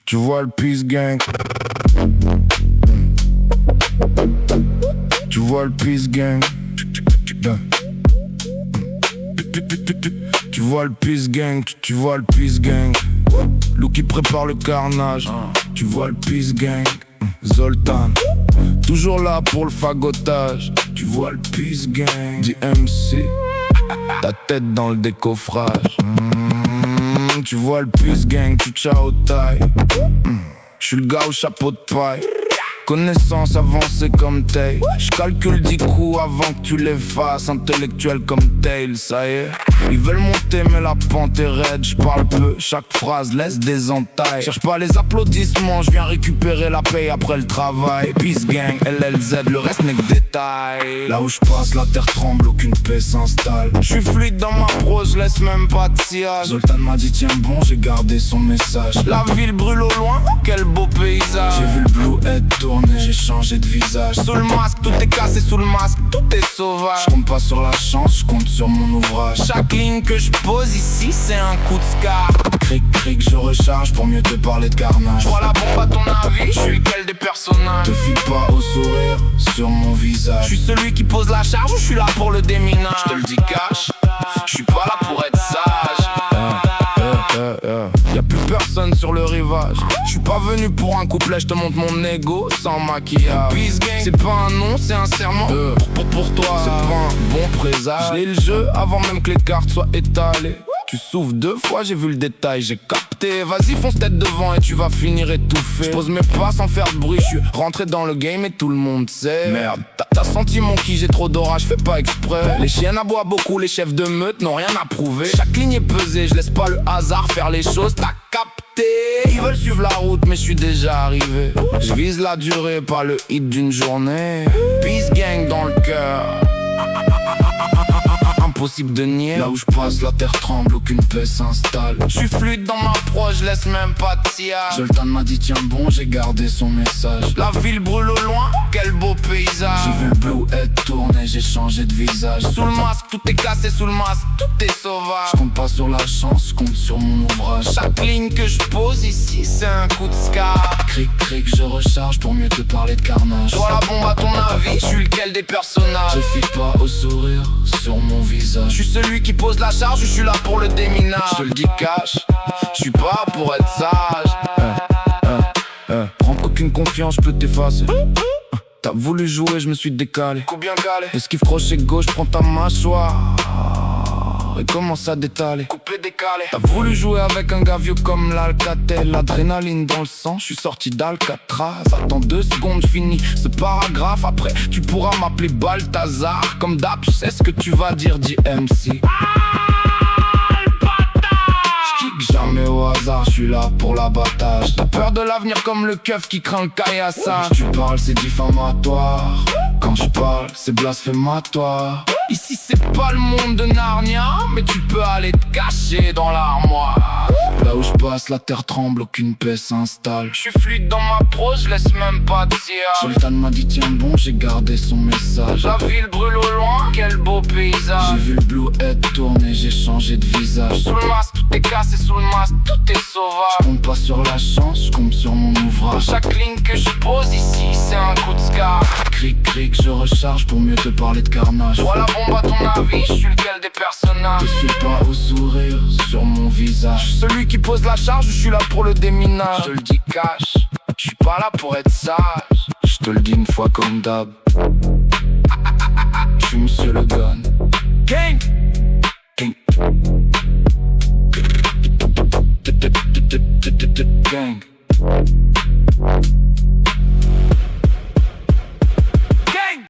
Tu vois le Peace Gang. Tu vois le Peace Gang. Tu vois le Peace Gang. Tu vois le Peace Gang. Lou qui prépare le carnage. Tu vois le Peace Gang. Zoltan, toujours là pour le fagotage. Tu vois le Peace Gang. DMC, ta tête dans le décoffrage. Tu vois le Peace Gang, tu ciao taille. J'suis le gars au chapeau de paille. Connaissance avancée comme Tay. J'calcule 10 coups avant que tu les fasses. Intellectuel comme Tail, ça y est. Ils veulent monter mais la pente est raide. J'parle peu, chaque phrase laisse des entailles. Cherche pas les applaudissements, j'viens récupérer la paye après le travail. Peace Gang, LLZ, le reste n'est que détail. Là où j'passe, la terre tremble, aucune paix s'installe. J'suis fluide dans ma prose, j'laisse même pas de sillage. Zoltan m'a dit tiens bon, j'ai gardé son message. La ville brûle au loin, quel beau paysage. J'ai vu le blue head tourner, j'ai changé de visage. Sous le masque, tout est cassé sous le masque, tout est sauvage. J'compte pas sur la chance, j'compte sur mon ouvrage. Chaque ligne que je pose ici, c'est un coup de scar. Cric cric, je recharge pour mieux te parler de carnage. J'vois la bombe à ton avis, j'suis lequel des personnages. Te fie pas au sourire sur mon visage. J'suis celui qui pose la charge ou j'suis là pour le déminage. J'te le dis cash, j'suis pas là pour être sage. Y'a plus personne sur le rivage. J'suis pas venu pour un couplet, j'te montre mon ego sans maquillage. Peace Gang, c'est pas un nom, c'est un serment. Pour toi, c'est pas un bon présage. J'l'ai le jeu avant même que les cartes soient étalées. Tu souffles 2 fois, j'ai vu le détail, j'ai capté. Vas-y fonce tête devant et tu vas finir étouffé. J'pose mes pas sans faire de bruit, j'suis rentré dans le game et tout le monde sait. Merde, t'as senti mon qui, j'ai trop d'orage, fais pas exprès. Les chiens aboient beaucoup, les chefs de meute n'ont rien à prouver. Chaque ligne est pesée, je laisse pas le hasard faire les choses, t'as capté. Ils veulent suivre la route mais je suis déjà arrivé. Je vise la durée, pas le hit d'une journée. Peace Gang dans le cœur, impossible de nier. Là où je passe, la terre tremble, aucune paix s'installe. Je suis fluide dans ma proche, je laisse même pas de sillage. Zoltan m'a dit tiens bon, j'ai gardé son message. La ville brûle au loin, quel beau paysage. J'ai vu le blue head tourner, j'ai changé de visage. Sous le masque, tout est cassé sous le masque, tout est sauvage. Je compte pas sur la chance, je compte sur mon ouvrage. Chaque ligne que je pose ici, c'est un coup de scar. Cric cric, je recharge pour mieux te parler de carnage. J'vois la bombe à ton avis, je suis lequel des personnages. Je fie pas au sourire sur mon visage. Je suis celui qui pose la charge, je suis là pour le déminage. Je te le dis cash, je suis pas pour être sage. Prends aucune confiance, je peux t'effacer. T'as voulu jouer, je me suis décalé. Coup bien calé. Esquive crochet gauche, prends ta mâchoire et commence à détaler. Coupé décalé. T'as voulu jouer avec un gars vieux comme l'Alcatel. L'adrénaline dans le sang, je suis sorti d'Alcatraz. Attends 2 secondes, je finis ce paragraphe. Après tu pourras m'appeler Balthazar. Comme d'hab, je sais ce que tu vas dire, DMC. J'kick jamais au hasard, je suis là pour l'abattage. T'as peur de l'avenir comme le keuf qui craint le caillassage. Tu parles, c'est diffamatoire. Quand je parle, c'est blasphématoire. Ici c'est pas le monde de Narnia, mais tu peux aller te cacher dans l'armoire. Là où je passe, la terre tremble, aucune paix s'installe. Je suis fluide dans ma prose, je laisse même pas de sillage. Zoltan m'a dit tiens bon, j'ai gardé son message. La ville brûle au loin, quel beau paysage. J'ai vu le blue head tourner, j'ai changé de visage. Sous le masque, tout est cassé sous le masque, tout est sauvage. Je compte pas sur la chance, je compte sur mon ouvrage. Chaque ligne que je pose ici, c'est un coup de scar. Cric cric, je recharge pour mieux te parler de carnage. J'vois la bombe à ton avis, je suis lequel des personnages. Je suis pas au sourire sur mon visage. Celui qui pose la charge, je suis là pour le déminage. Je te le dis cash, je suis pas là pour être sage. Je te le dis une fois comme d'hab, je suis monsieur le gun. Gang, gang, gang.